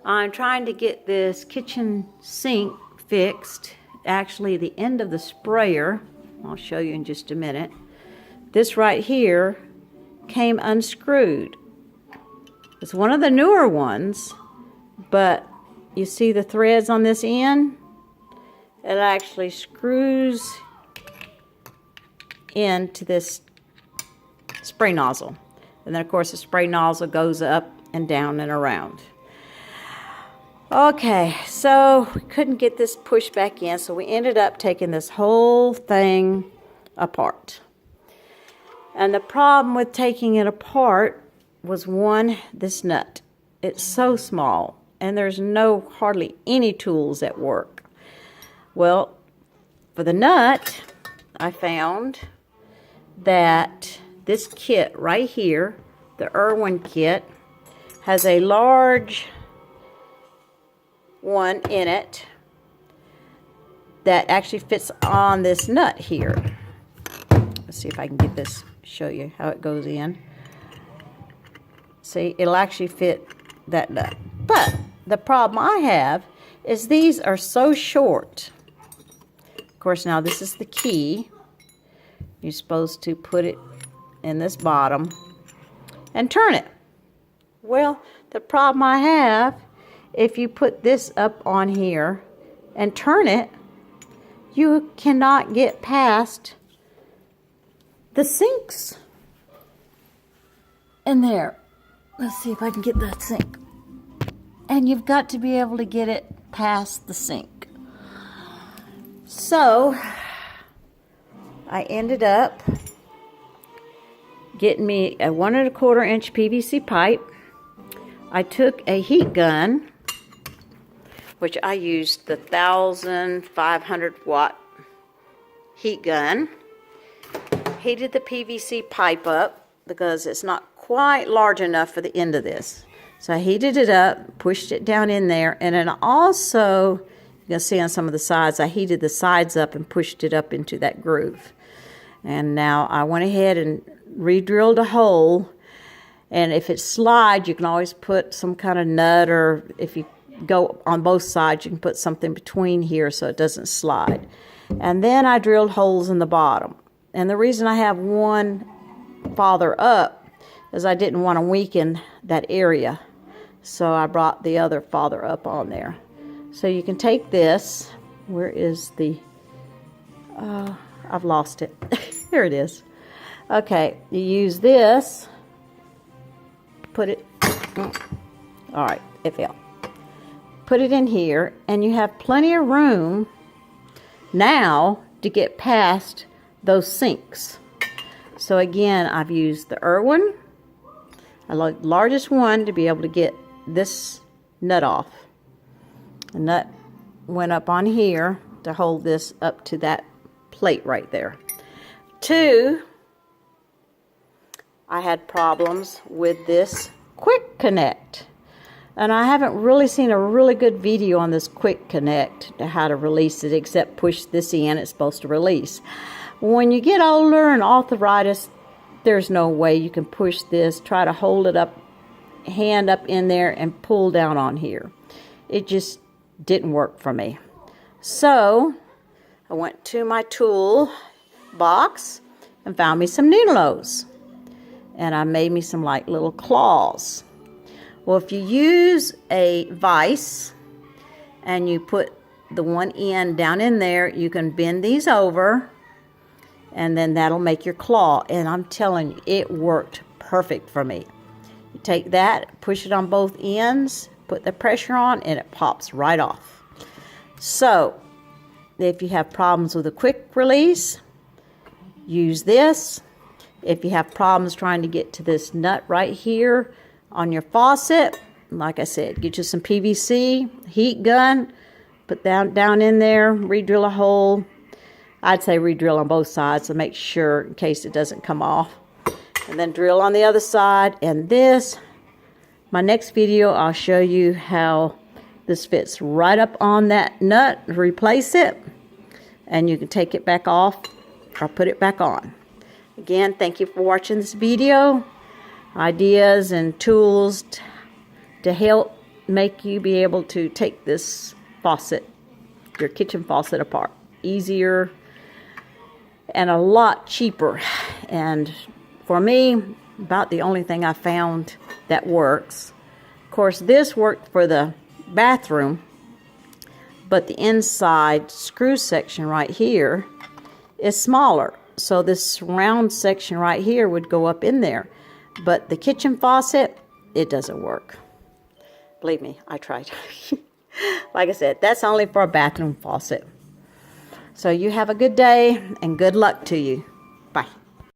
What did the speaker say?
I'm trying to get this kitchen sink fixed. Actually, the end of the sprayer, I'll show you in just a minute. This right here came unscrewed. It's one of the newer ones, but you see the threads on this end? It actually screws into this spray nozzle. And then of course the spray nozzle goes up and down and around. Okay, so we couldn't get this pushed back in, so we ended up taking this whole thing apart. And the problem with taking it apart was, one, this nut. It's so small, and there's hardly any tools that work. Well, for the nut, I found that this kit right here, the Irwin kit, has a large one in it that actually fits on this nut here. Let's see if I can get this, show you how it goes in. See, it'll actually fit that nut. But the problem I have is these are so short. Of course, now this is the key. You're supposed to put it in this bottom and turn it. Well, the problem I have, if you put this up on here and turn it, you cannot get past the sinks in there. Let's see if I can get that sink. And you've got to be able to get it past the sink. So I ended up getting me a 1 1/4 inch PVC pipe. I took a heat gun, which I used the 1,500 watt heat gun. Heated the PVC pipe up because it's not quite large enough for the end of this. So I heated it up, pushed it down in there, and then also, you can see on some of the sides, I heated the sides up and pushed it up into that groove. And now I went ahead and re-drilled a hole, and if it slides, you can always put some kind of nut, or if you go on both sides, you can put something between here so it doesn't slide. And then I drilled holes in the bottom. And the reason I have one farther up is I didn't want to weaken that area. So I brought the other farther up on there. So you can take this. Where is the... I've lost it. Here it is. Okay, you use this. Put it... All right, it fell. Put it in here, and you have plenty of room now to get past those sinks. So again, I've used the Irwin, the largest one, to be able to get this nut off. The nut went up on here to hold this up to that plate right there. 2, I had problems with this quick connect. And I haven't really seen a really good video on this quick connect to how to release it, except push this in, it's supposed to release. When you get older and arthritis, there's no way you can push this. Try to hold it up, hand up in there and pull down on here. It just didn't work for me. So I went to my tool box and found me some needle-nose. And I made me some like little claws. Well, if you use a vise and you put the one end down in there, you can bend these over, and then that'll make your claw. And I'm telling you, it worked perfect for me. You take that, push it on both ends, put the pressure on, and it pops right off. So if you have problems with a quick release, use this. If you have problems trying to get to this nut right here on your faucet, like I said, get you some PVC, heat gun, put down in there, re-drill a hole. I'd say re-drill on both sides to make sure in case it doesn't come off. And then drill on the other side. And this, my next video, I'll show you how this fits right up on that nut, replace it, and you can take it back off or put it back on. Again, thank you for watching this video. Ideas and tools to help make you be able to take this faucet, your kitchen faucet, apart. Easier and a lot cheaper. And for me, about the only thing I found that works. Of course, this worked for the bathroom, but the inside screw section right here is smaller. So this round section right here would go up in there. But the kitchen faucet, it doesn't work. Believe me, I tried. Like I said, that's only for a bathroom faucet. So you have a good day and good luck to you.